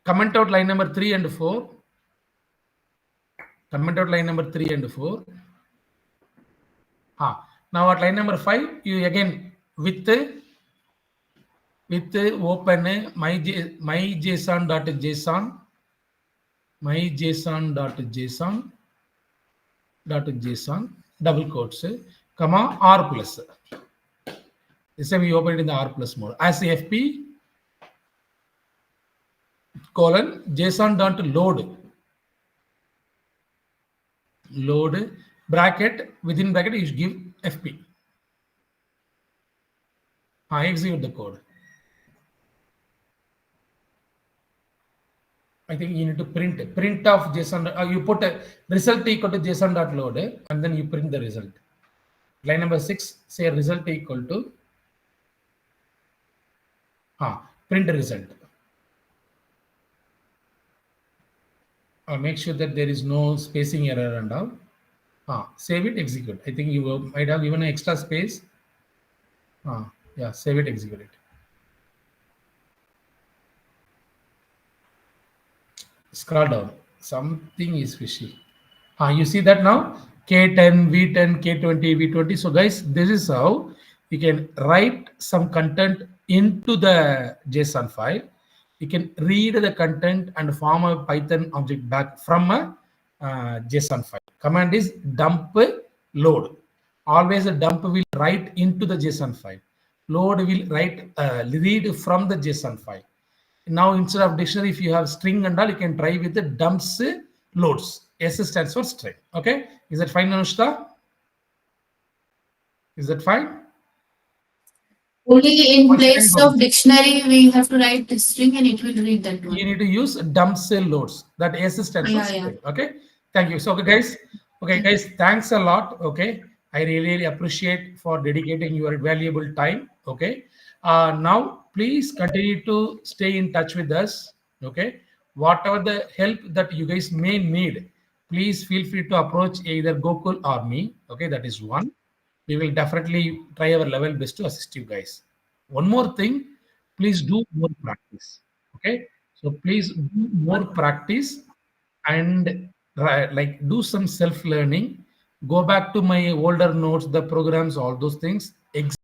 comment out line number 3 and 4. Comment out line number 3 and 4. Now at line number 5, you again with open myjson.json, myjson.json double quotes, comma r plus. This time we open it in the r plus mode as fp colon json.load bracket, within bracket you should give fp. Execute the code. I think you need to print of JSON. You put a result equal to JSON.load and then you print the result. Line number 6, say result equal to print the result. Make sure that there is no spacing error and all. Save it, execute. I think you might have given an extra space. Yeah, save it, execute it. Scroll down. Something is fishy. You see that now? K10, V10, K20, V20. So guys, this is how you can write some content into the JSON file. You can read the content and form a Python object back from a JSON file. Command is dump load. Always a dump will write into the JSON file. Load will read from the JSON file. Now instead of dictionary, if you have string and all, you can try with the dumps loads. S stands for string. Okay, is that fine, Anushka? Is that fine? Only in place of dictionary, we have to write the string and it will read that one. You need to use dumps loads. That S stands for string. Okay, thank you. So guys, thanks a lot. Okay, I really appreciate for dedicating your valuable time. Okay, now please continue to stay in touch with us. Okay, whatever the help that you guys may need, please feel free to approach either Gokul or me. Okay, that is one. We will definitely try our level best to assist you guys. One more thing, please do more practice. Okay, so please do more practice and like do some self-learning. Go back to my older notes, the programs, all those things.